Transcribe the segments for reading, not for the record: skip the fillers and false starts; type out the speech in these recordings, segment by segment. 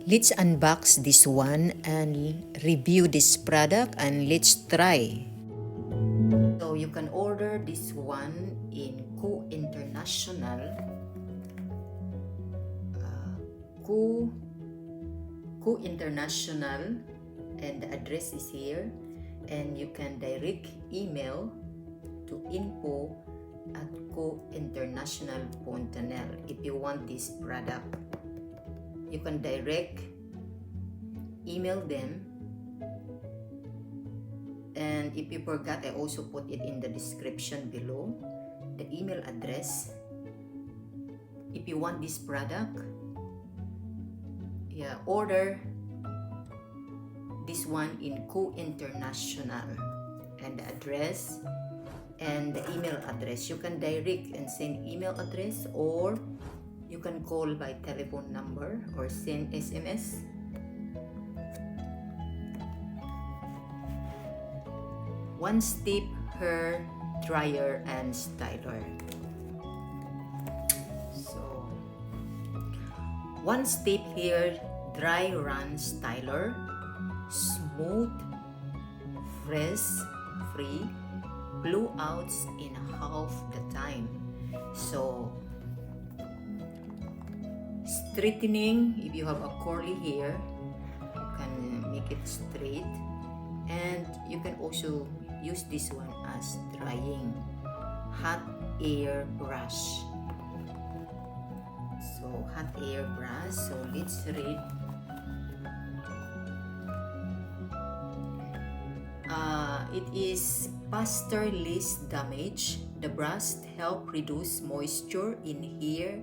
Let's unbox this one and review this product and let's try. So you can order this one in Co International. Co International, and the address is here, and you can direct email to info@cointernational.nl if you want this product. You can direct email them, and if you forgot, I also put it in the description below, the email address. If you want this product, order this one in Co International, and the address and the email address. You can direct and send email address, or you can call by telephone number or send SMS. One step hair dryer and styler. So, one step hair dry run styler, smooth, fresh, free, blowouts in half the time. So, straightening, if you have a curly hair, you can make it straight, and you can also use this one as drying. Hot air brush. So hot air brush, so let's read. It is faster, less damage. The brush help reduce moisture in hair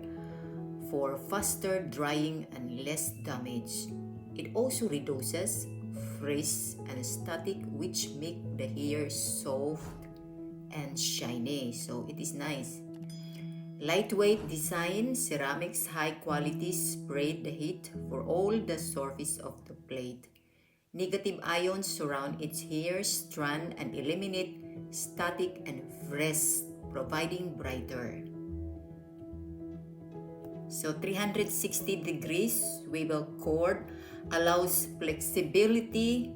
for faster drying and less damage. It also reduces frizz and static, which make the hair soft and shiny. So it is nice. Lightweight design, ceramics high quality, spread the heat for all the surface of the blade. Negative ions surround its hair strand and eliminate static and frizz, providing brighter. So 360 degrees swivel cord allows flexibility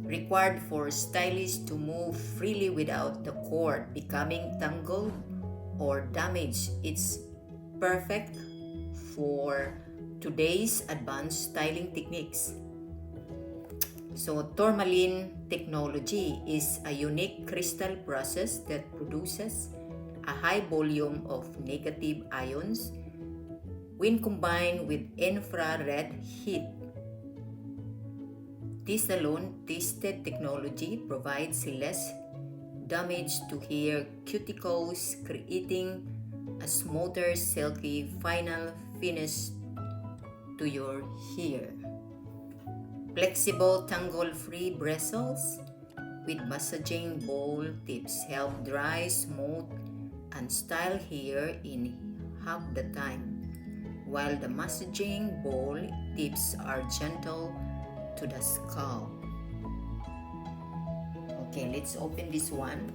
required for stylists to move freely without the cord becoming tangled or damaged. It's perfect for today's advanced styling techniques. So tourmaline technology is a unique crystal process that produces a high volume of negative ions when combined with infrared heat. This salon-tested technology provides less damage to hair cuticles, creating a smoother, silky final finish to your hair. Flexible, tangle-free bristles with massaging ball tips help dry, smooth, and style hair in half the time, while the massaging ball tips are gentle to the scalp. Okay, let's open this one.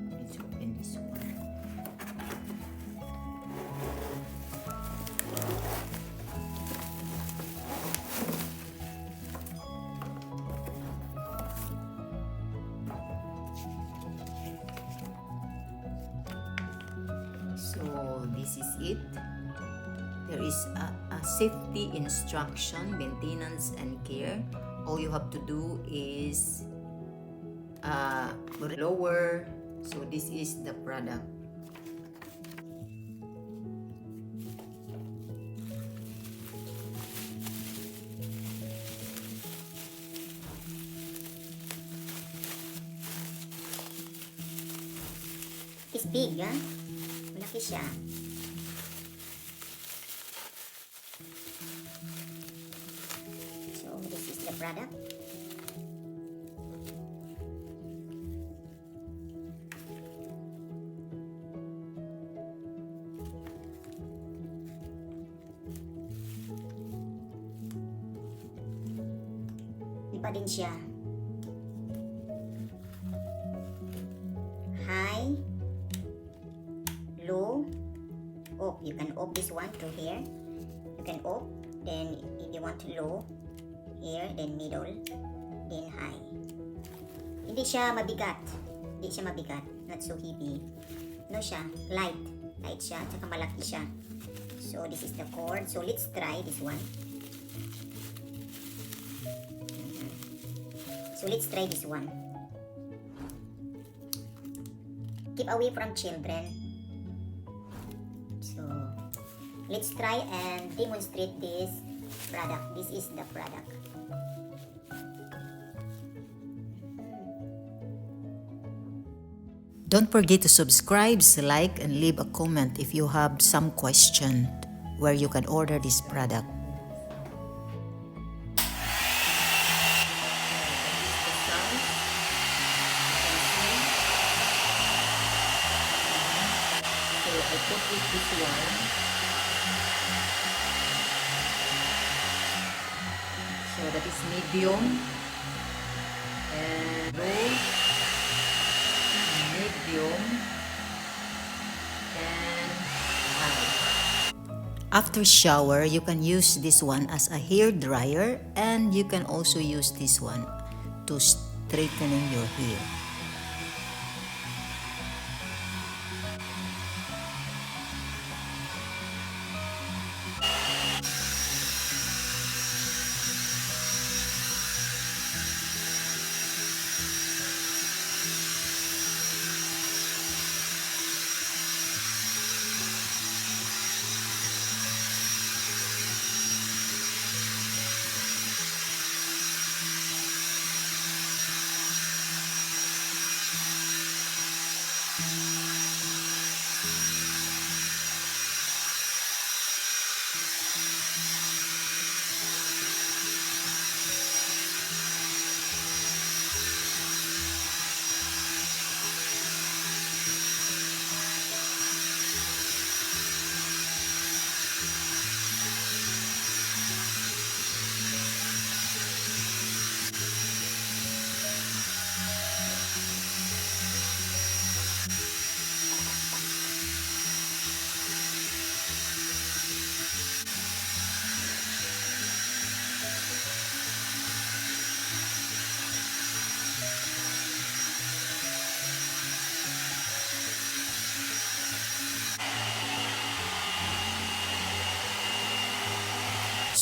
Let's open this one. So this is it. There is a safety instruction, maintenance and care. All you have to do is lower. So this is the product. It's big, ha? Malaki siya. So, this is the product. pa din siya. High, low, off. You can off this one to here. You can off. Then if you want low, here, then middle, then high. Hindi siya mabigat. Hindi siya mabigat. Not so heavy. No siya. Light. Light siya. Tsaka malaki siya. So this is the chord. So let's try this one. So let's try this one. Keep away from children. So let's try and demonstrate this product. This is the product. Don't forget to subscribe, like, and leave a comment if you have some question where you can order this product. So I put it this one. So that is medium and low, medium and high. After shower, you can use this one as a hair dryer, and you can also use this one to straightening your hair.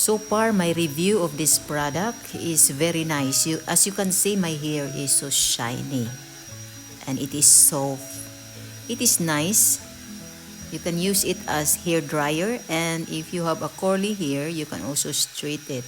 So far, my review of this product is very nice. As you can see, my hair is so shiny and it is soft. It is nice. You can use it as hair dryer, and if you have a curly hair, you can also straighten it.